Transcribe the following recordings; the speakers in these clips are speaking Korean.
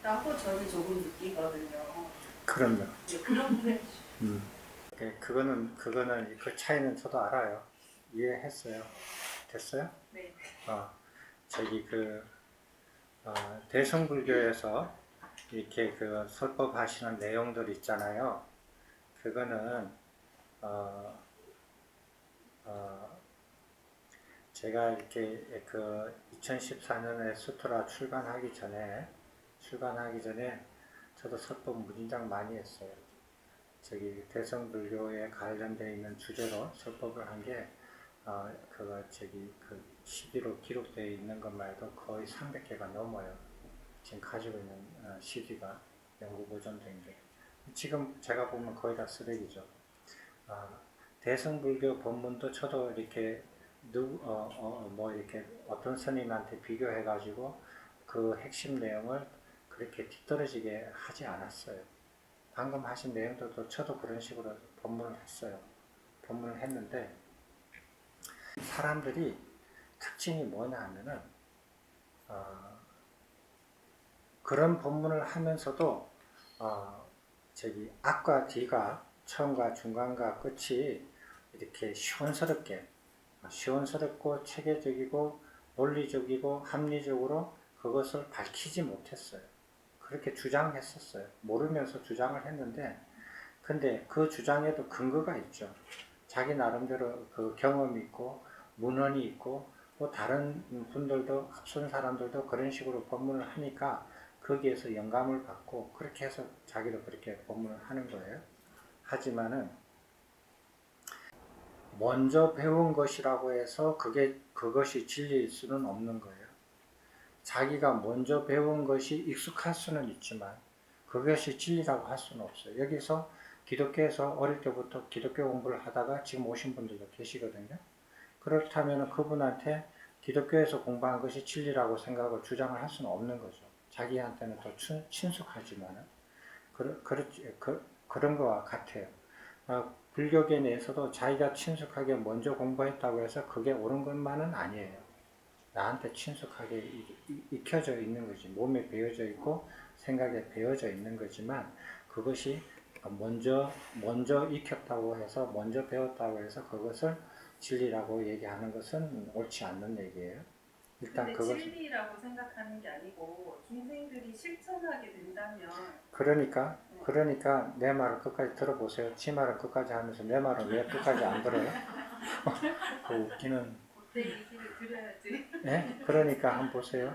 라고 저는 조금 느끼거든요. 그럼요. 그런 게 그거는 그 차이는 저도 알아요. 이해했어요. 됐어요? 네. 저기 대성불교에서 이렇게 그 설법 하시는 내용들 있잖아요. 그거는 어, 어, 제가 이렇게 그 2014년에 수트라 출간하기 전에 저도 설법 무진장 많이 했어요. 저기 대성불교에 관련되어 있는 주제로 설법을 한 게 그거 저기 그 CD로 기록되어 있는 것만 해도 거의 300개가 넘어요. 지금 가지고 있는 CD가 연구 보존된 게. 지금 제가 보면 거의 다 쓰레기죠. 대승불교 본문도 저도 이렇게 뭐 이렇게 어떤 스님한테 비교해가지고 그 핵심 내용을 그렇게 뒤떨어지게 하지 않았어요. 방금 하신 내용들도 저도 그런 식으로 본문을 했어요. 본문을 했는데 사람들이 특징이 뭐냐 하면은 그런 본문을 하면서도 저기 앞과 뒤가 처음과 중간과 끝이 이렇게 시원스럽고 체계적이고 논리적이고 합리적으로 그것을 밝히지 못했어요. 그렇게 주장했었어요. 모르면서 주장을 했는데 근데 그 주장에도 근거가 있죠. 자기 나름대로 그 경험이 있고 문헌이 있고 또 다른 분들도 앞선 사람들도 그런 식으로 법문을 하니까 거기에서 영감을 받고 그렇게 해서 자기도 그렇게 법문을 하는 거예요. 하지만은 먼저 배운 것이라고 해서 그것이 진리일 수는 없는 거예요. 자기가 먼저 배운 것이 익숙할 수는 있지만 그것이 진리라고 할 수는 없어요. 여기서 기독교에서 어릴 때부터 기독교 공부를 하다가 지금 오신 분들도 계시거든요. 그렇다면 그분한테 기독교에서 공부한 것이 진리라고 생각을 주장을 할 수는 없는 거죠. 자기한테는 더 친숙하지만은 그런 거와 같아요. 불교계 내에서도 자기가 친숙하게 먼저 공부했다고 해서 그게 옳은 것만은 아니에요. 나한테 친숙하게 익혀져 있는 거지. 몸에 배어져 있고 생각에 배어져 있는 거지만 그것이 먼저 익혔다고 해서 먼저 배웠다고 해서 그것을 진리라고 얘기하는 것은 옳지 않는 얘기예요. 일단 근데 진리라고 생각하는 게 아니고 중생들이 실천하게 된다면 그러니까 내 말을 끝까지 들어보세요. 지 말을 끝까지 하면서 내 말은 왜 끝까지 안 들어요? 그 웃기는 그때 얘기를 들어야지. 네? 그러니까 한번 보세요.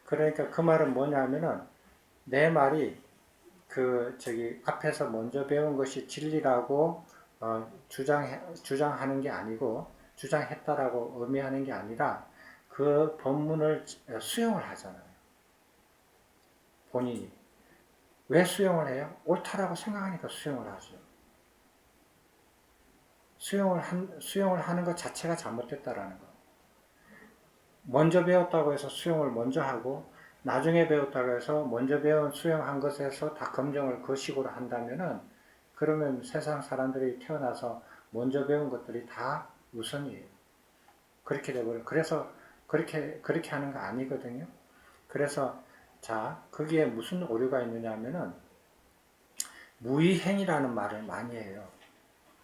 그러니까 그 말은 뭐냐면은 내 말이 저기 앞에서 먼저 배운 것이 진리라고 주장하는 게 아니고 주장했다라고 의미하는 게 아니라 그 본문을 수용을 하잖아요. 본인이. 왜 수용을 해요? 옳다라고 생각하니까 수용을 하죠. 수용을 하는 것 자체가 잘못됐다라는 거. 먼저 배웠다고 해서 수용을 먼저 하고 나중에 배웠다고 해서 먼저 배운 수용한 것에서 다 검증을 그 식으로 한다면은 그러면 세상 사람들이 태어나서 먼저 배운 것들이 다 우선이에요. 그렇게 돼버려. 그래서 그렇게 하는 거 아니거든요. 그래서 자 거기에 무슨 오류가 있느냐 하면은 무의행이라는 말을 많이 해요.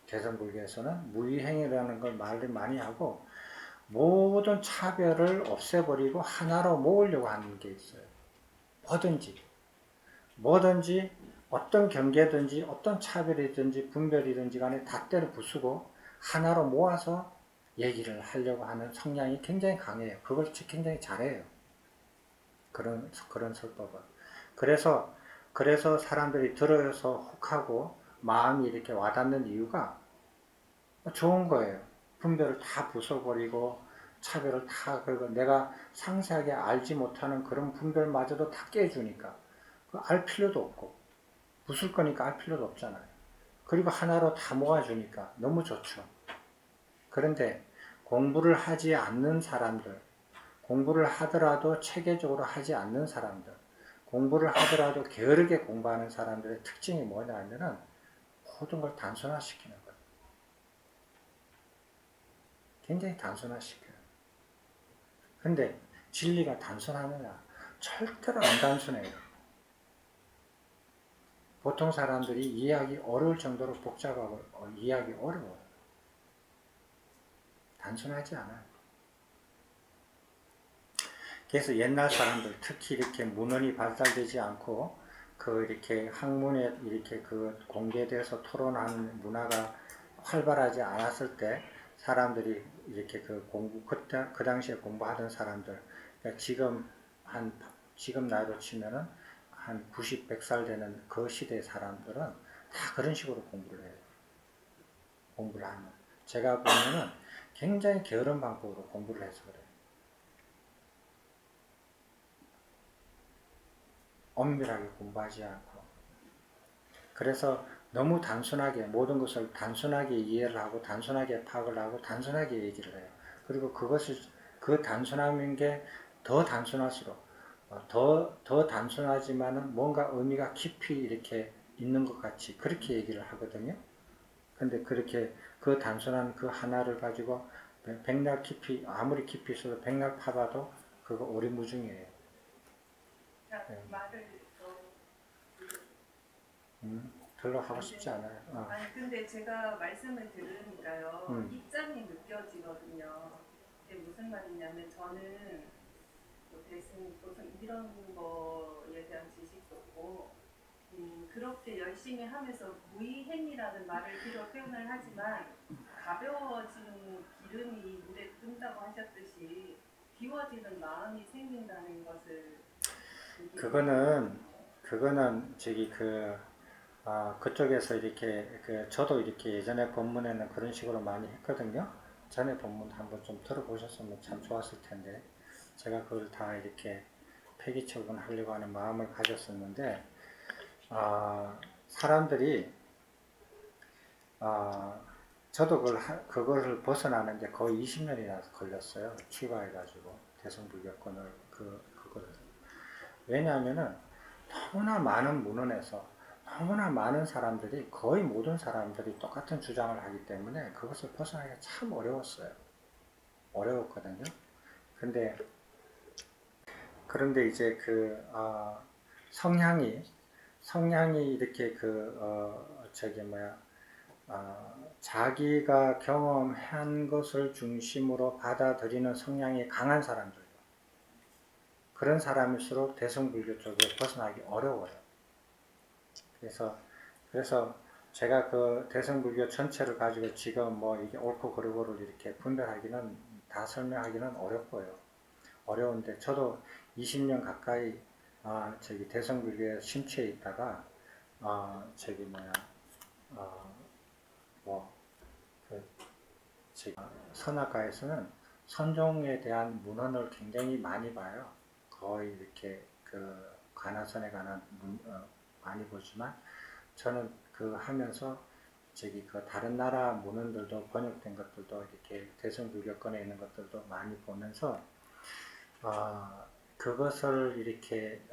대성불교에서는 무의행이라는 걸 말을 많이 하고 모든 차별을 없애버리고 하나로 모으려고 하는 게 있어요. 뭐든지 어떤 경계든지 어떤 차별이든지 분별이든지 간에 다 때려 부수고 하나로 모아서 얘기를 하려고 하는 성향이 굉장히 강해요. 그걸 굉장히 잘해요. 그런 설법은. 그래서 사람들이 들어서 혹하고 마음이 이렇게 와닿는 이유가 좋은 거예요. 분별을 다 부숴버리고 차별을 다 그리고 내가 상세하게 알지 못하는 그런 분별마저도 다 깨주니까 알 필요도 없고 부술 거니까 알 필요도 없잖아요. 그리고 하나로 다 모아주니까 너무 좋죠. 그런데 공부를 하지 않는 사람들, 공부를 하더라도 체계적으로 하지 않는 사람들, 공부를 하더라도 게으르게 공부하는 사람들의 특징이 뭐냐면은 모든 걸 단순화시키는 거예요. 굉장히 단순화시켜요. 근데 진리가 단순하느냐? 절대로 안 단순해요. 보통 사람들이 이해하기 어려울 정도로 복잡하고 이해하기 어려워요. 단순하지 않아요. 그래서 옛날 사람들, 특히 이렇게 문헌이 발달되지 않고 이렇게 학문에 이렇게 공개돼서 토론하는 문화가 활발하지 않았을 때 사람들이 이렇게 그 당시에 공부하던 사람들, 그러니까 지금 나이로 치면은 한 90, 100살 되는 그 시대 사람들은 다 그런 식으로 공부를 해요. 공부를 하는. 제가 보면은 굉장히 게으른 방법으로 공부를 해서 그래요. 엄밀하게 공부하지 않고. 그래서 너무 단순하게 모든 것을 단순하게 이해를 하고 단순하게 파악을 하고 단순하게 얘기를 해요. 그리고 그 단순함인 게 더 단순할수록 더 단순하지만은 뭔가 의미가 깊이 이렇게 있는 것 같이 그렇게 얘기를 하거든요. 근데 그렇게 그 단순한 그 하나를 가지고 백날 깊이 아무리 깊이 있어도 백날 파봐도 그거 오리무중이에요. 네. 말을 별로 하고 싶지 않아요. 아니 근데 제가 말씀을 들으니까요 입장이 느껴지거든요. 이게 무슨 말이냐면 저는 뭐 대승 도승 이런 거에 대한 지식도 없고 그렇게 열심히 하면서 무의행이라는 말을 비록 표현을 하지만 가벼워지는 기름이 물에 뜬다고 하셨듯이 비워지는 마음이 생긴다는 것을 그거는 저기 그쪽에서 이렇게 저도 이렇게 예전에 본문에는 그런 식으로 많이 했거든요. 전에 본문 한번 좀 들어보셨으면 참 좋았을 텐데 제가 그걸 다 이렇게 폐기 처분하려고 하는 마음을 가졌었는데 사람들이 저도 그거를 벗어나는데 거의 20년이나 걸렸어요. 출가해가지고 대승불교권을 그거를 왜냐하면은 너무나 많은 문헌에서 너무나 많은 사람들이 거의 모든 사람들이 똑같은 주장을 하기 때문에 그것을 벗어나기가 참 어려웠거든요. 그런데 이제 성향이 이렇게 자기가 경험한 것을 중심으로 받아들이는 성향이 강한 사람들, 그런 사람일수록 대승불교 쪽에 벗어나기 어려워요. 그래서 제가 그 대승불교 전체를 가지고 지금 뭐 이게 옳고 그르고를 이렇게 분별하기는 다 설명하기는 어려운데 저도 20년 가까이 대승불교에 심취해 있다가 선악가에서는 선종에 대한 문헌을 굉장히 많이 봐요. 거의 이렇게 관하선에 관한 많이 보지만 저는 하면서 다른 나라 문헌들도 번역된 것들도 이렇게 대승불교권에 있는 것들도 많이 보면서 그것을 이렇게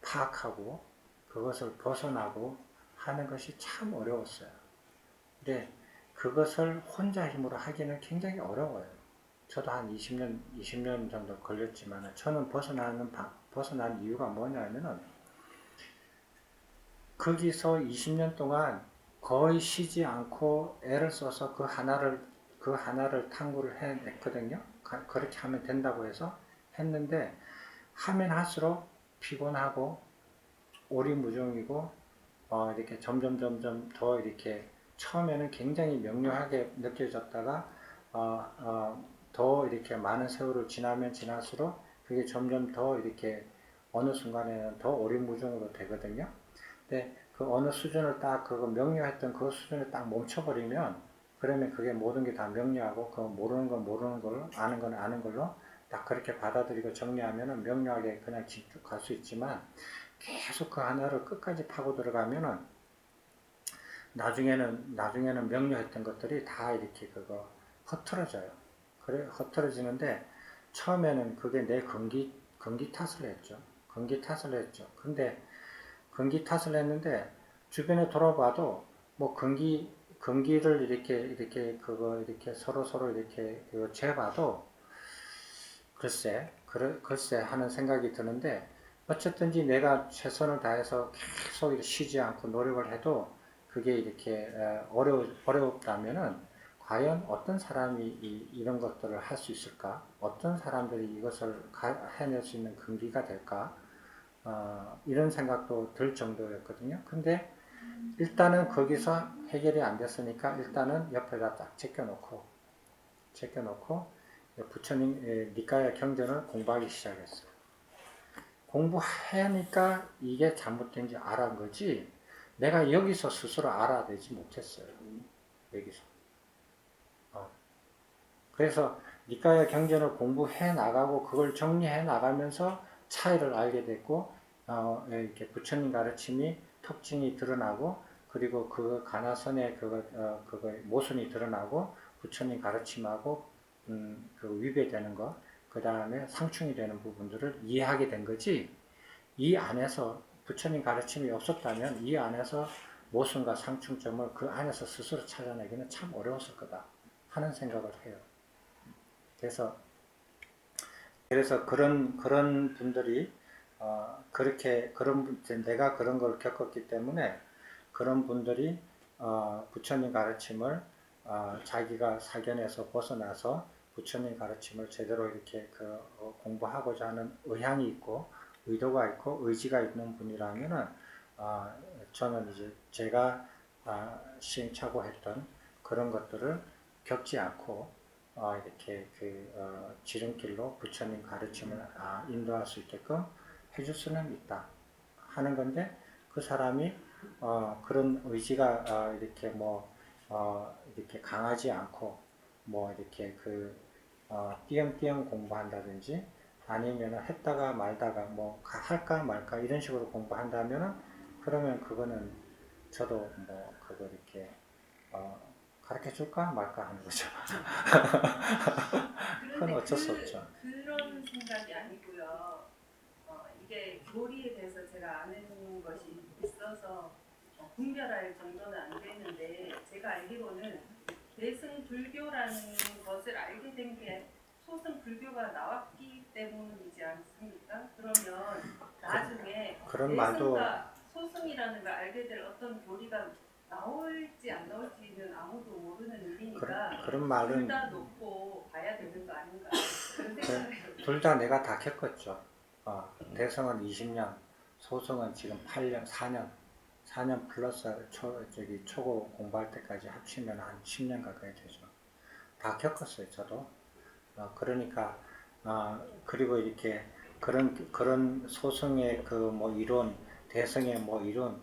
파악하고 그것을 벗어나고 하는 것이 참 어려웠어요. 근데 그것을 혼자 힘으로 하기는 굉장히 어려워요. 저도 한 20년 정도 걸렸지만 저는 벗어난 이유가 뭐냐면은 거기서 20년 동안 거의 쉬지 않고 애를 써서 그 하나를 탐구를 해냈거든요. 그렇게 하면 된다고 해서 했는데 하면 할수록 피곤하고 오리무중이고 이렇게 점점 더 이렇게 처음에는 굉장히 명료하게 느껴졌다가 더 이렇게 많은 세월을 지날수록 그게 점점 더 이렇게 어느 순간에는 더 오리무중으로 되거든요. 근데 그 어느 수준을 딱 명료했던 그 수준을 딱 멈춰버리면 그러면 그게 모든 게 다 명료하고 모르는 건 모르는 걸로 아는 건 아는 걸로 딱 그렇게 받아들이고 정리하면은 명료하게 그냥 쭉 갈 수 있지만 계속 그 하나를 끝까지 파고 들어가면은 나중에는 명료했던 것들이 다 이렇게 흐트러져요. 그래 흐트러지는데 처음에는 그게 내 근기 탓을 했죠. 근데 근기 탓을 했는데 주변에 돌아봐도 뭐 근기를 이렇게 서로 이렇게 재봐도 글쎄 하는 생각이 드는데 어쨌든지 내가 최선을 다해서 계속 이렇게 쉬지 않고 노력을 해도 그게 이렇게 어렵다면은 과연 어떤 사람이 이런 것들을 할 수 있을까? 어떤 사람들이 이것을 해낼 수 있는 근기가 될까? 이런 생각도 들 정도였거든요. 근데 일단은 거기서 해결이 안 됐으니까 일단은 옆에다 딱 제껴놓고 부처님 니까야 경전을 공부하기 시작했어요. 공부하니까 이게 잘못된지 알은 거지 내가 여기서 스스로 알아내지 못했어요. 여기서. 그래서 니까야 경전을 공부해 나가고 그걸 정리해 나가면서 차이를 알게 됐고 이렇게 부처님 가르침이 특징이 드러나고 그리고 그 가나선의 그거 모순이 드러나고 부처님 가르침하고 그 위배되는 것, 그 다음에 상충이 되는 부분들을 이해하게 된 거지. 이 안에서 부처님 가르침이 없었다면 이 안에서 모순과 상충점을 그 안에서 스스로 찾아내기는 참 어려웠을 거다 하는 생각을 해요. 그래서 그런 분들이 그렇게 내가 그런 걸 겪었기 때문에 그런 분들이 부처님 가르침을 자기가 사견에서 벗어나서 부처님 가르침을 제대로 이렇게 공부하고자 하는 의향이 있고 의도가 있고 의지가 있는 분이라면은 저는 이제 제가 시행착오했던 그런 것들을 겪지 않고 이렇게 지름길로 부처님 가르침을 인도할 수 있게끔 해줄 수는 있다 하는 건데 그 사람이 그런 의지가 이렇게 이렇게 강하지 않고 이렇게 띄엄띄엄 공부한다든지 아니면 했다가 말다가 할까 말까 이런 식으로 공부한다면은 그러면 그거는 저도 그거 이렇게 가르쳐 줄까 말까 하는 거죠. 그건 어쩔 수 없죠. 그런 생각이 아니고요. 이게 교리에 대해서 제가 아는 것이 있어서 분별할 정도는 안 되는데 제가 알기로는 대승불교라는 것을 알게 된 게 소승 불교가 나왔기 때문이지 않습니까? 그러면 나중에 그런 말도 대승과 소승이라는 걸 알게 될 어떤 교리가 나올지 안 나올지는 아무도 모르는 일이니까 그런 둘 말은 다 놓고 봐야 되는 거 아닌가 그런 생각을 해요. 둘 다 내가 다 겪었죠. 대성은 20년, 소승은 지금 8년, 4년 플러스 초고 공부할 때까지 합치면 한 10년 가까이 되죠. 다 겪었어요, 저도. 그러니까 그리고 이렇게 그런 소승의 이론, 대성의 이론,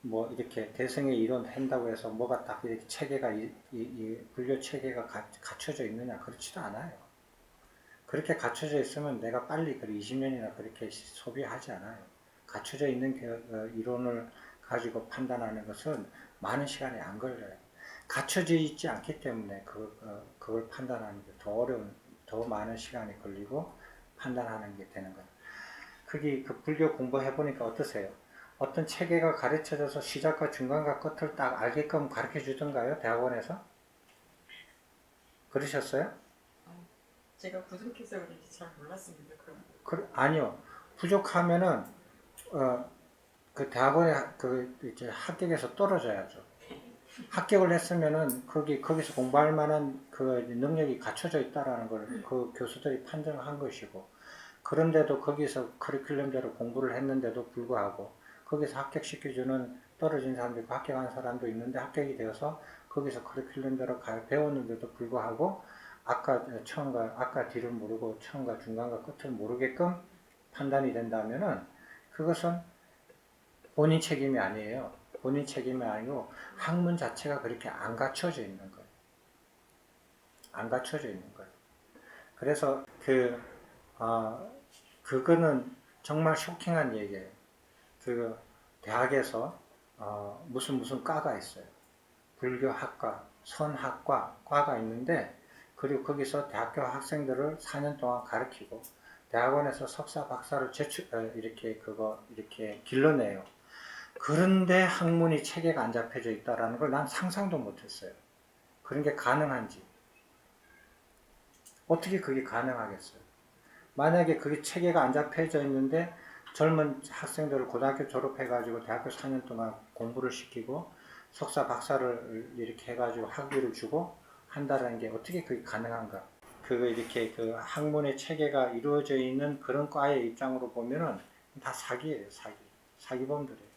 이렇게 대성의 이론 한다고 해서 뭐가 딱 이렇게 체계가 이 불교 체계가 갖춰져 있느냐 그렇지도 않아요. 그렇게 갖춰져 있으면 내가 빨리 20년이나 그렇게 소비하지 않아요. 갖춰져 있는 이론을 가지고 판단하는 것은 많은 시간이 안 걸려요. 갖춰져 있지 않기 때문에 그걸 판단하는 게 더 어려운, 더 많은 시간이 걸리고 판단하는 게 되는 거예요. 그게 불교 공부해 보니까 어떠세요? 어떤 체계가 가르쳐져서 시작과 중간과 끝을 딱 알게끔 가르쳐 주던가요? 대학원에서? 그러셨어요? 제가 부족해서 그런지 잘 몰랐습니다. 아니요. 부족하면은 그 대학원에 이제 합격해서 떨어져야죠. 합격을 했으면은 거기서 공부할 만한 그 능력이 갖춰져 있다라는 걸 그 교수들이 판정한 것이고, 그런데도 거기서 커리큘럼대로 공부를 했는데도 불구하고 거기서 합격시켜주는 떨어진 사람도 있고 합격한 사람도 있는데 합격이 되어서 거기서 커리큘럼대로 배웠는데도 불구하고 아까 뒤를 모르고 처음과 중간과 끝을 모르게끔 판단이 된다면은 그것은 본인 책임이 아니에요. 본인 책임이 아니고 학문 자체가 그렇게 안 갖춰져 있는 거예요. 안 갖춰져 있는 거예요. 그래서 그거는 정말 쇼킹한 얘기예요. 대학에서 무슨 과가 있어요. 불교학과, 선학과, 과가 있는데 그리고 거기서 대학교 학생들을 4년 동안 가르치고 대학원에서 석사, 박사를 이렇게 길러내요. 그런데 학문이 체계가 안 잡혀져 있다는 걸 난 상상도 못했어요. 그런 게 가능한지. 어떻게 그게 가능하겠어요? 만약에 그게 체계가 안 잡혀져 있는데 젊은 학생들을 고등학교 졸업해가지고 대학교 4년 동안 공부를 시키고 석사 박사를 이렇게 해가지고 학위를 주고 한다는 게 어떻게 그게 가능한가? 그거 이렇게 그 학문의 체계가 이루어져 있는 그런 과의 입장으로 보면은 다 사기예요, 사기. 사기범들이에요.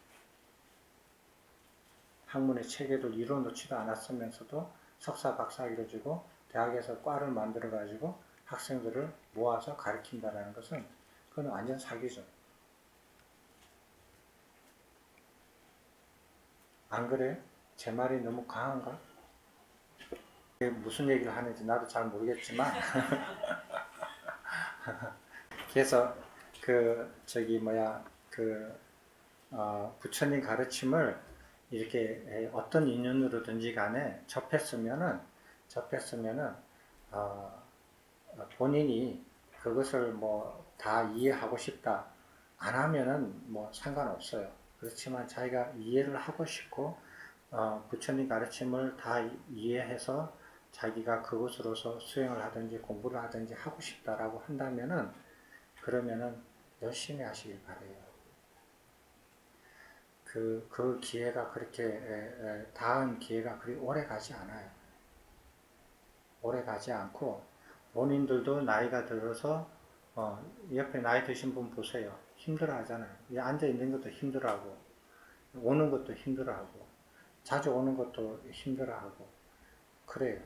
학문의 체계를 이루어 놓지도 않았으면서도 석사 박사학위를 주고 대학에서 과를 만들어 가지고 학생들을 모아서 가르친다는 것은 그건 완전 사기죠. 안 그래요? 제 말이 너무 강한가? 이게 무슨 얘기를 하는지 나도 잘 모르겠지만 그래서 그 저기 뭐야 그 부처님 가르침을 이렇게 어떤 인연으로든지 간에 접했으면은 어, 본인이 그것을 뭐 다 이해하고 싶다 안 하면은 뭐 상관없어요. 그렇지만 자기가 이해를 하고 싶고 부처님 가르침을 다 이해해서 자기가 그것으로서 수행을 하든지 공부를 하든지 하고 싶다라고 한다면은 그러면은 열심히 하시길 바래요. 그 기회가 그렇게 닿은 기회가 그리 오래 가지 않아요. 오래 가지 않고 본인들도 나이가 들어서 옆에 나이 드신 분 보세요. 힘들어 하잖아요. 앉아 있는 것도 힘들어하고 오는 것도 힘들어하고 자주 오는 것도 힘들어하고 그래요.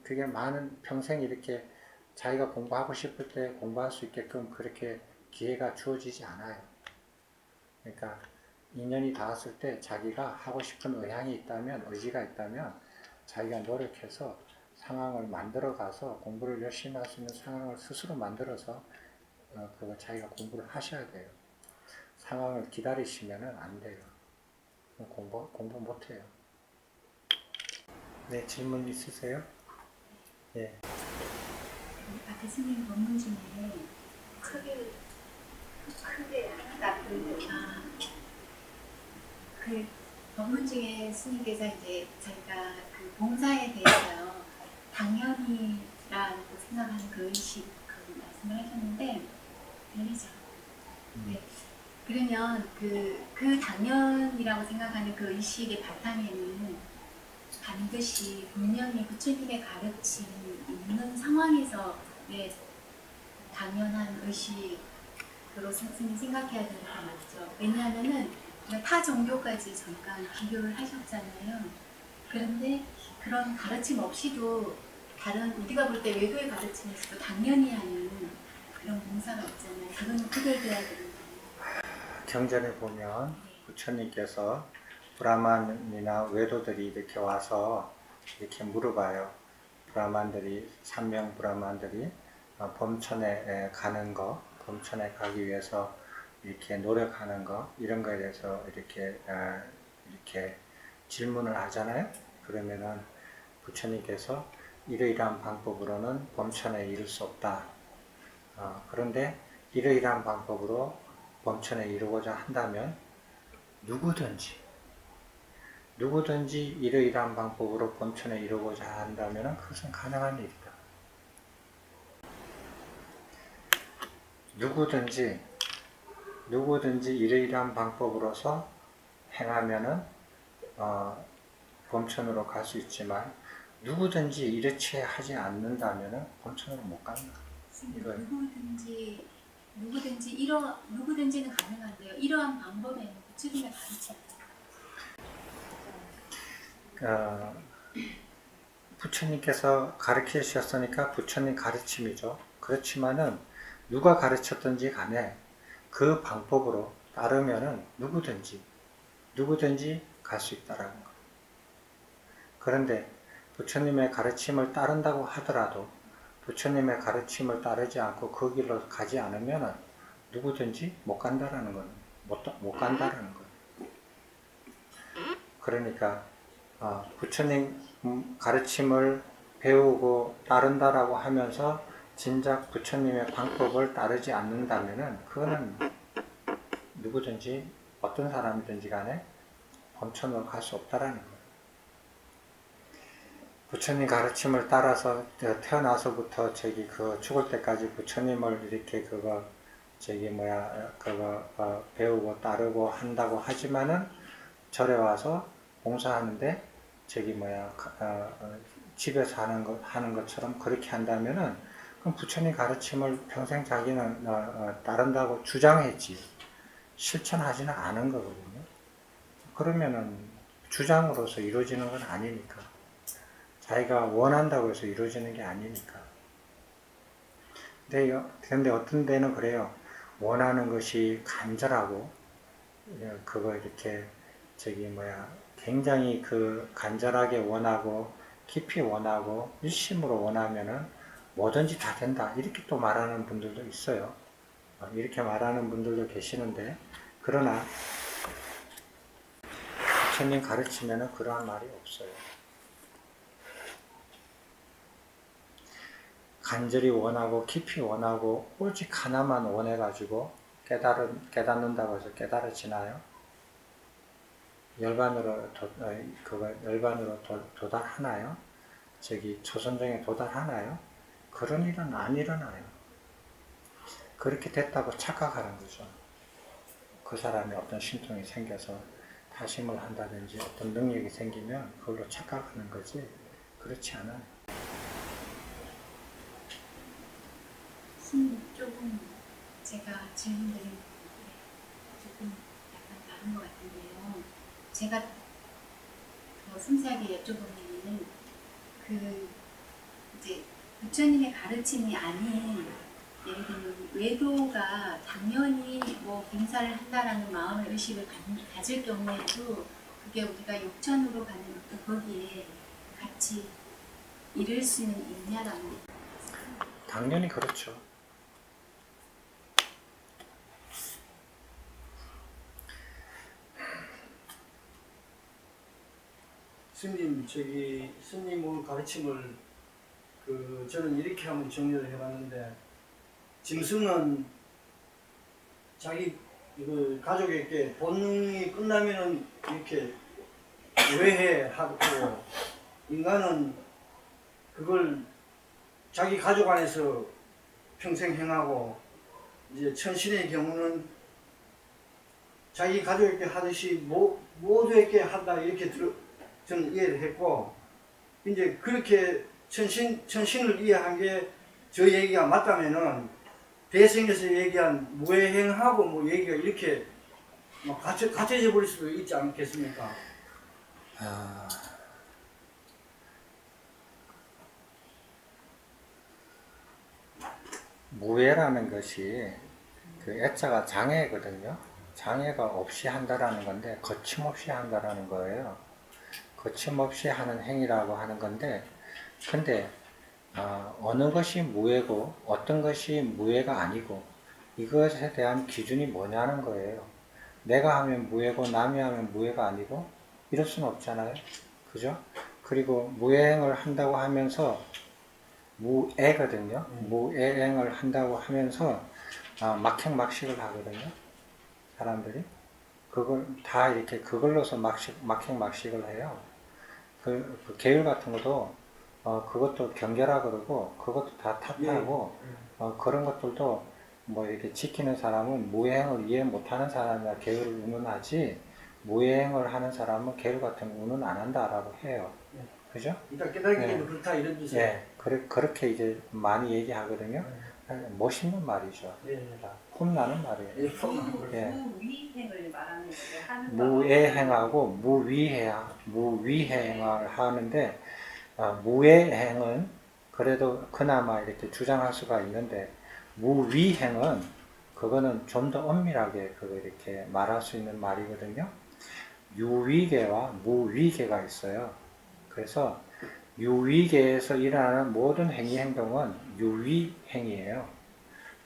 그게 많은 평생 이렇게 자기가 공부하고 싶을 때 공부할 수 있게끔 그렇게 기회가 주어지지 않아요. 그러니까 인연이 닿았을 때 자기가 하고 싶은 의향이 있다면 의지가 있다면 자기가 노력해서 상황을 만들어 가서 공부를 열심히 할 수 있는 상황을 스스로 만들어서 그거 자기가 공부를 하셔야 돼요. 상황을 기다리시면 안 돼요. 공부 못 해요. 네, 질문 있으세요? 예. 교수님 본문 중에 크게 나쁜 그 본문 중에 스님께서 이제 저희가 그 봉사에 대해서요 당연히라고 생각하는 그 의식 그 말씀을 하셨는데 들리죠? 네. 그러면 그 당연이라고 생각하는 그 의식의 바탕에는 반드시 분명히 부처님의 가르침이 있는 상황에서 당연한 의식으로 스님이 생각해야 되는 거 맞죠? 왜냐하면은 타 종교까지 잠깐 비교를 하셨잖아요. 그런데 그런 가르침 없이도 다른 우리가 볼 때 외도의 가르침에서도 당연히 하는 그런 봉사가 있잖아요. 그건 어떻게 돼야 되는지. 경전에 보면 부처님께서 브라만이나 외도들이 이렇게 와서 이렇게 물어봐요. 브라만들이 3명 브라만들이 범천에 가는 거, 범천에 가기 위해서 이렇게 노력하는 거 이런 거에 대해서 이렇게 질문을 하잖아요. 그러면은 부처님께서 이러이러한 방법으로는 범천에 이를 수 없다. 그런데 이러이러한 방법으로 범천에 이루고자 한다면 누구든지 이러이러한 방법으로 범천에 이루고자 한다면 그것은 가능한 일이다. 누구든지 이러이러한 방법으로서 행하면은 범천으로 갈 수 있지만 누구든지 이렇게 하지 않는다면 범천으로 못 간다. 누구든지는 가능한데요. 이러한 방법에는 부처님의 가르침. 부처님께서 가르쳐 주셨으니까 부처님 가르침이죠. 그렇지만은 누가 가르쳤든지 간에 그 방법으로 따르면은 누구든지 갈 수 있다라는 거예요. 그런데 부처님의 가르침을 따른다고 하더라도 부처님의 가르침을 따르지 않고 그 길로 가지 않으면 누구든지 못 간다라는 거예요. 못 간다라는 거예요. 그러니까 부처님 가르침을 배우고 따른다라고 하면서 진작 부처님의 방법을 따르지 않는다면 그거는 누구든지 어떤 사람이든지 간에 범천으로 갈 수 없다라는 거예요. 부처님 가르침을 따라서 태어나서부터 죽을 때까지 부처님을 이렇게 저기 뭐야 그거 배우고 따르고 한다고 하지만은 절에 와서 봉사하는데 저기 뭐야 집에서 하는 것처럼 그렇게 한다면은 그럼 부처님 가르침을 평생 자기는 따른다고 주장했지 실천하지는 않은 거거든요. 그러면은 주장으로서 이루어지는 건 아니니까 자기가 원한다고 해서 이루어지는 게 아니니까. 근데 어떤 데는 그래요. 원하는 것이 간절하고 그거 이렇게 저기 뭐야 굉장히 그 간절하게 원하고 깊이 원하고 일심으로 원하면은 뭐든지 다 된다 이렇게 또 말하는 분들도 있어요. 이렇게 말하는 분들도 계시는데 그러나 부처님 가르치면은 그러한 말이 없어요. 간절히 원하고 깊이 원하고 오직 하나만 원해가지고 깨닫는다고 해서 깨달아지나요? 열반으로 도달하나요? 저기 초선정에 도달하나요? 그런 일은 안 일어나요. 그렇게 됐다고 착각하는 거죠. 그 사람이 어떤 신통이 생겨서 다심을 한다든지 어떤 능력이 생기면 그걸로 착각하는 거지 그렇지 않아요. 조금 제가 질문드린 조금 약간 다른 것 같은데요. 제가 더 섬세하게 여쭤보면은 이제 부처님의 가르침이 아닌 예를 들면 외도가 당연히 뭐 봉사를 한다라는 마음의 의식을 가질 경우에도 그게 우리가 욕천으로 가는 어떤 거기에 같이 이룰 수는 있냐라는. 당연히 그렇죠. 스님 오늘 가르침을 저는 이렇게 한번 정리를 해봤는데, 짐승은 자기 가족에게 본능이 끝나면은 이렇게 외해하고, 인간은 그걸 자기 가족 안에서 평생 행하고, 이제 천신의 경우는 자기 가족에게 하듯이 모두에게 한다 이렇게 저는 이해를 했고, 이제 그렇게 천신을 이해한 게 저 얘기가 맞다면은 대승에서 얘기한 무해행하고 뭐 얘기가 이렇게 막 갇혀져 버릴 수도 있지 않겠습니까? 무해라는 것이 그 애자가 장애거든요. 장애가 없이 한다라는 건데 거침없이 한다라는 거예요. 거침없이 하는 행위라고 하는 건데, 근데 어느 것이 무해고 어떤 것이 무해가 아니고 이것에 대한 기준이 뭐냐는 거예요. 내가 하면 무해고 남이 하면 무해가 아니고 이럴 수는 없잖아요. 그죠? 그리고 무해행을 한다고 하면서 무애거든요. 무애행을 한다고 하면서 막행막식을 하거든요. 사람들이 그걸 다 이렇게 그걸로서 막행막식을 해요. 그 계율 같은 것도 그것도 경계라 그러고 그것도 다 탓하고 그런 것들도 뭐 이렇게 지키는 사람은 무예행을 이해 못하는 사람이나 계율을 운운하지 무예행을 하는 사람은 계율 같은 거 운운 안 한다라고 해요. 그죠? 일단 깨달기에도 그렇다 이런 뜻이에요. 네, 그렇게 이제 많이 얘기하거든요. 멋있는 말이죠. 폼나는 말이에요. 무위행을 말하는 거죠. 하는 무예행하고 무위행을 하는데 무예행은 그래도 그나마 이렇게 주장할 수가 있는데 무위행은 그거는 좀 더 엄밀하게 그거 이렇게 말할 수 있는 말이거든요. 유위계와 무위계가 있어요. 그래서 유위계에서 일어나는 모든 행위 행동은 유위행이에요.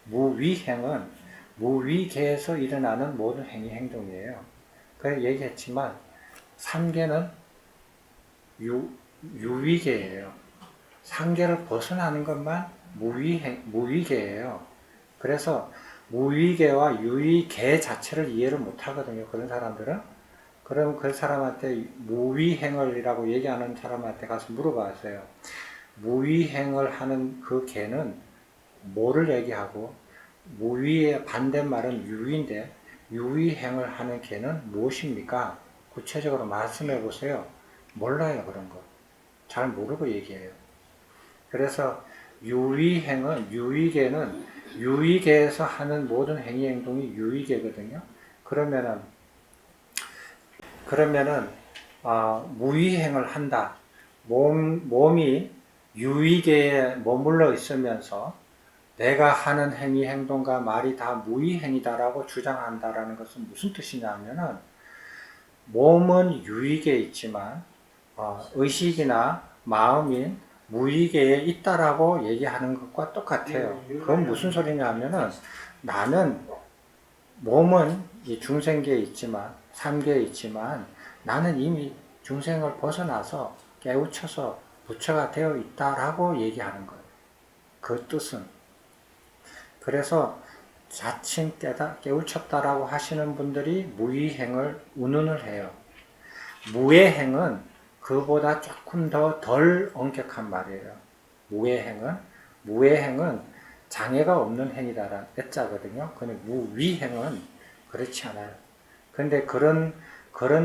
무위행은 무위계에서 일어나는 모든 행위 행동이에요. 그래서 얘기했지만 삼계는 유위계예요. 삼계를 벗어나는 것만 무위계예요. 그래서 무위계와 유위계 자체를 이해를 못하거든요. 그런 사람들은. 그럼 그 사람한테 무위행을이라고 얘기하는 사람한테 가서 물어봤어요. 무위행을 하는 그 개는 뭐를 얘기하고 무위의 반대말은 유위인데 유위행을 하는 개는 무엇입니까? 구체적으로 말씀해 보세요. 몰라요, 그런 거. 잘 모르고 얘기해요. 그래서 유위행은, 유위계는 유위계에서 하는 모든 행위 행동이 유위계거든요. 그러면은 무위행을 한다. 몸이 유위계에 머물러 있으면서 내가 하는 행위 행동과 말이 다 무위행이다라고 주장한다라는 것은 무슨 뜻이냐면은 몸은 유위계에 있지만 의식이나 마음이 무위계에 있다라고 얘기하는 것과 똑같아요. 그건 무슨 소리냐면은 나는 몸은 이 중생계에 있지만 삼계에 있지만 나는 이미 중생을 벗어나서 깨우쳐서 부처가 되어 있다라고 얘기하는 거예요. 그 뜻은. 그래서 자칭 깨우쳤다라고 하시는 분들이 무위행을 운운을 해요. 무예행은 그보다 조금 더 덜 엄격한 말이에요. 무예행은 장애가 없는 행위다라는 애자거든요. 근데 무위행은 그렇지 않아요. 근데 그런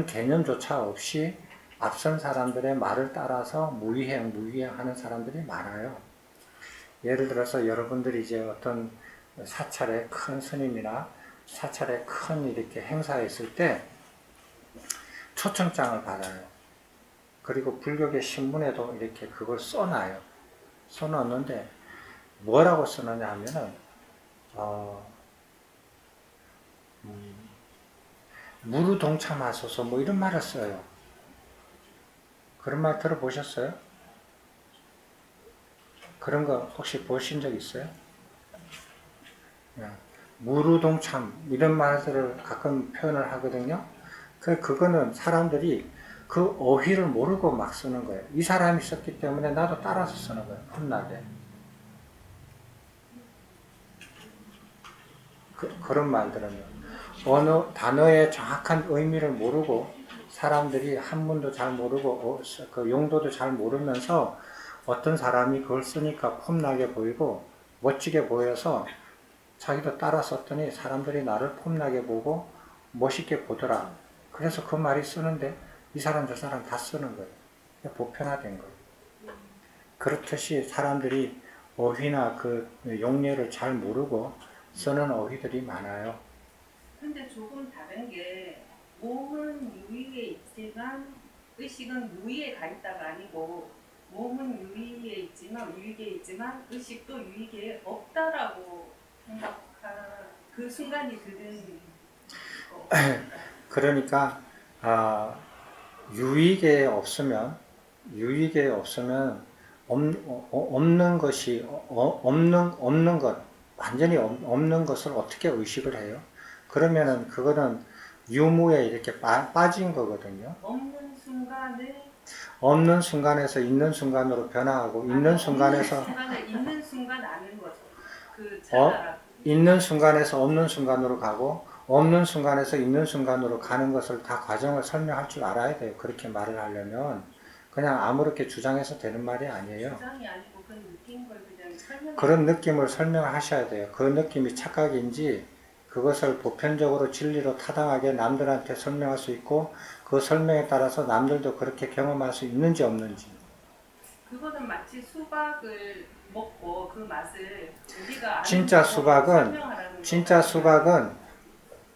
개념조차 없이 앞선 사람들의 말을 따라서 무위행 하는 사람들이 많아요. 예를 들어서 여러분들이 이제 어떤 사찰의 큰 스님이나 사찰의 큰 이렇게 행사에 있을 때 초청장을 받아요. 그리고 불교계 신문에도 이렇게 그걸 써놔요. 써놓는데 뭐라고 써놓냐 하면은 무루 동참하소서 뭐 이런 말을 써요. 그런 말 들어보셨어요? 그런 거 혹시 보신 적 있어요? 무루 동참 이런 말들을 가끔 표현을 하거든요. 그거는 사람들이 그 어휘를 모르고 막 쓰는 거예요. 이 사람이 썼기 때문에 나도 따라서 쓰는 거예요. 훗날에. 그런 말들은요. 어느 단어의 정확한 의미를 모르고 사람들이 한문도 잘 모르고 그 용도도 잘 모르면서 어떤 사람이 그걸 쓰니까 폼나게 보이고 멋지게 보여서 자기도 따라 썼더니 사람들이 나를 폼나게 보고 멋있게 보더라. 그래서 그 말이 쓰는데 이 사람 저 사람 다 쓰는 거예요. 보편화된 거예요. 그렇듯이 사람들이 어휘나 그 용례를 잘 모르고 쓰는 어휘들이 많아요. 근데 조금 다른 게 몸은 유위에 있지만 의식은 무위에 가 있다가 아니고 몸은 유위에 있지만 의식도 유위에 없다라고 생각한 그 순간이 드는 거. 그러니까 유익에 없으면 없는 것이 없는 것 완전히 없는 것을 어떻게 의식을 해요? 그러면은 그거는 유무에 이렇게 빠진 거거든요. 없는 순간에서 있는 순간으로 변화하고 있는 순간에서 있는 순간 아는 거죠. 있는 순간에서 없는 순간으로 가고 없는 순간에서 있는 순간으로 가는 것을 다 과정을 설명할 줄 알아야 돼요. 그렇게 말을 하려면 그냥 아무렇게 주장해서 되는 말이 아니에요. 주장이 아니고 그런 느낀 걸 그냥 설명. 그런 느낌을 설명하셔야 돼요. 그 느낌이 착각인지 그것을 보편적으로 진리로 타당하게 남들한테 설명할 수 있고 그 설명에 따라서 남들도 그렇게 경험할 수 있는지 없는지. 그거는 마치 수박을 먹고 그 맛을 우리가 진짜 수박은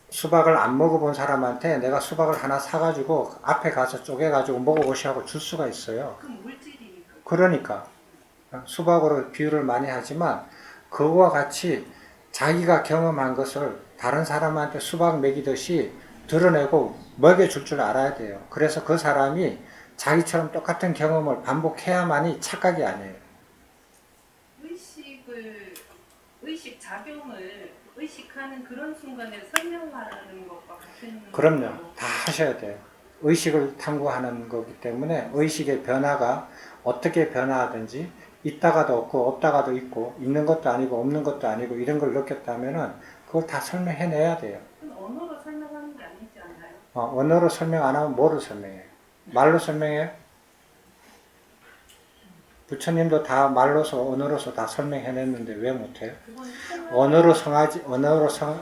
수박을 안 먹어본 사람한테 내가 수박을 하나 사가지고 앞에 가서 쪼개가지고 먹어보시 하고 줄 수가 있어요. 그 물질이니까. 그러니까 수박으로 비유를 많이 하지만 그거와 같이 자기가 경험한 것을 다른 사람한테 수박 먹이듯이 드러내고 먹여줄 줄 알아야 돼요. 그래서 그 사람이 자기처럼 똑같은 경험을 반복해야만이 착각이 아니에요. 의식작용을 의식하는 그런 순간에 설명하는 것과 같은. 그럼요. 다 하셔야 돼요. 의식을 탐구하는 거기 때문에 의식의 변화가 어떻게 변화하든지 있다가도 없고 없다가도 있고 있는 것도 아니고 없는 것도 아니고 이런 걸 느꼈다면은 그걸 다 설명해내야 돼요. 언어로 설명하는 게 아니지 않나요? 언어로 설명 안 하면 뭐로 설명해요? 말로 설명해요? 부처님도 다 말로서 언어로서 다 설명해냈는데 왜 못해요? 그건 언어로 설명하지.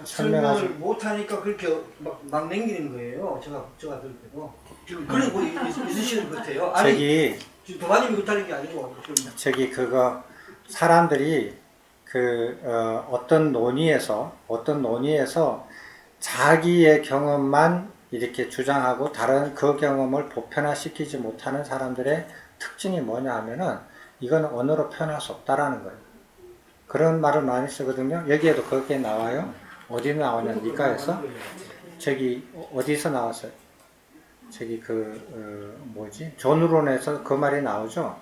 설명을 못하니까 그렇게 막 남기는 거예요. 제가 들 때도. 지금 그런 거 있으시는 것 같아요. 아니, 저기 지금 도마님이 그렇다는 게 아니고. 저기 그거 사람들이 어떤 논의에서 자기의 경험만 이렇게 주장하고 다른 그 경험을 보편화시키지 못하는 사람들의 특징이 뭐냐 하면은 이건 언어로 표현할 수 없다라는 거예요. 그런 말을 많이 쓰거든요. 여기에도 그게 나와요. 어디 나오냐? 니까에서 저기 어디서 나왔어요? 저기 존론에서 그 말이 나오죠.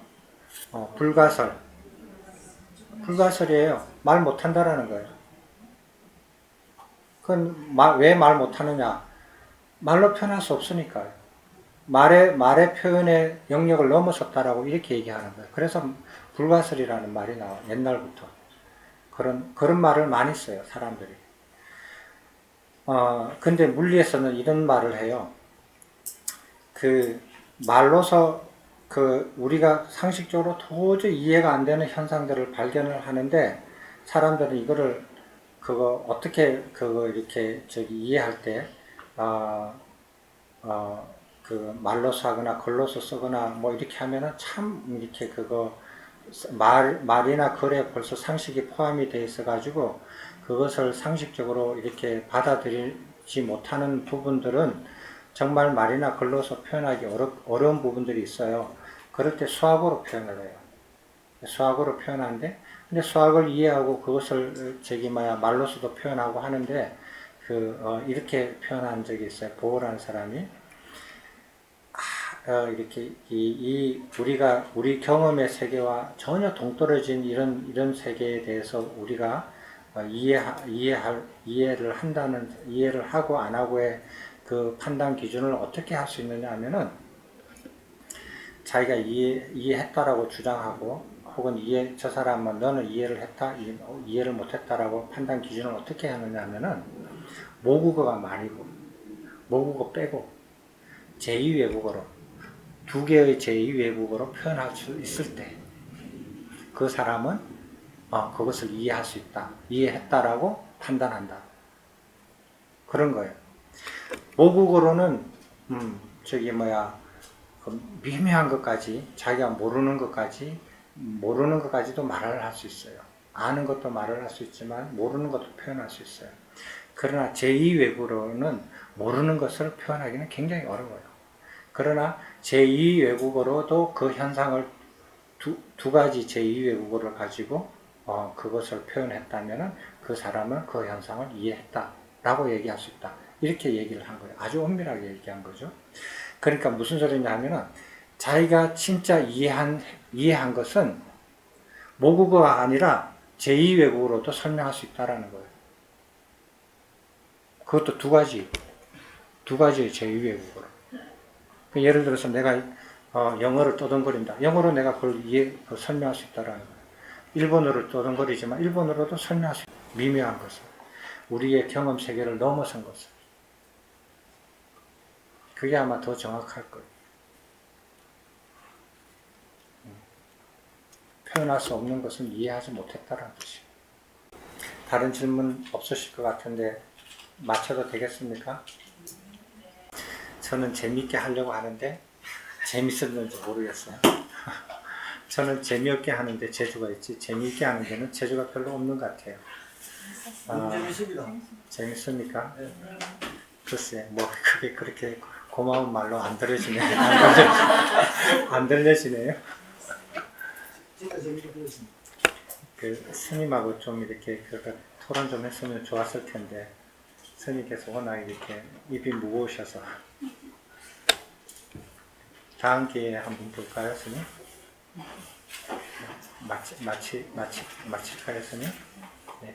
불가설이에요. 말 못한다라는 거예요. 그건 왜 말 못하느냐? 말로 표현할 수 없으니까요. 말의 표현의 영역을 넘어섰다라고 이렇게 얘기하는 거예요. 그래서 불가설이라는 말이 나와요. 옛날부터. 그런 말을 많이 써요, 사람들이. 근데 물리에서는 이런 말을 해요. 말로서 우리가 상식적으로 도저히 이해가 안 되는 현상들을 발견을 하는데 사람들은 이거를 어떻게 이렇게 이해할 때 말로서 하거나 글로서 쓰거나 뭐 이렇게 하면은 참 이렇게 말이나 글에 벌써 상식이 포함이 돼 있어 가지고 그것을 상식적으로 이렇게 받아들이지 못하는 부분들은 정말 말이나 글로서 표현하기 어려운 부분들이 있어요. 그럴 때 수학으로 표현을 해요. 수학으로 표현하는데, 근데 수학을 이해하고 그것을 말로서도 표현하고 하는데, 이렇게 표현한 적이 있어요. 보호라는 사람이. 이렇게, 우리 경험의 세계와 전혀 동떨어진 이런 세계에 대해서 우리가 이해를 하고 안 하고의 그 판단 기준을 어떻게 할 수 있느냐 하면은 자기가 이해했다라고 주장하고 혹은 저 사람은 너는 이해를 했다, 이해를 못했다라고 판단 기준을 어떻게 하느냐 하면은 모국어가 많이고 모국어 빼고 제2외국어로 2개의 제2외국어로 표현할 수 있을 때 그 사람은 그것을 이해할 수 있다, 이해했다라고 판단한다. 그런 거예요. 모국어로는 미묘한 것까지 자기가 모르는 것까지도 말을 할 수 있어요. 아는 것도 말을 할 수 있지만 모르는 것도 표현할 수 있어요. 그러나 제2외국어로는 모르는 것을 표현하기는 굉장히 어려워요. 그러나 제2외국어로도 그 현상을 두 가지 제2외국어를 가지고 그것을 표현했다면 그 사람은 그 현상을 이해했다라고 얘기할 수 있다. 이렇게 얘기를 한 거예요. 아주 엄밀하게 얘기한 거죠. 그러니까 무슨 소리냐 하면은 자기가 진짜 이해한 것은 모국어가 아니라 제2외국어로도 설명할 수 있다라는 거예요. 그것도 두 가지의 제2외국어로. 예를 들어서 내가 영어를 떠듬거린다. 영어로 내가 그걸 설명할 수 있다라는 거예요. 일본어를 떠듬거리지만 일본어로도 설명할 수 있다. 미묘한 것을. 우리의 경험 세계를 넘어선 것을. 그게 아마 더 정확할 거예요. 표현할 수 없는 것은 이해하지 못했다라는 뜻이에요. 다른 질문 없으실 것 같은데 맞춰도 되겠습니까? 저는 재미있게 하려고 하는데 재밌었는지 모르겠어요. 저는 재미없게 하는데 재주가 있지 재미있게 하는 데는 재주가 별로 없는 것 같아요. 재밌습니다. 재밌습니까? 네. 글쎄, 그게 그렇게 고마운 말로 안 들려지네요. 안 들려지네요. 진짜 재밌게 들었습니다. 스님하고 좀 이렇게 토론 좀 했으면 좋았을 텐데 스님께서 워낙 이렇게 입이 무거우셔서 다음 기회에 한번 볼까요, 스님? 마칠까요, 스님? 네.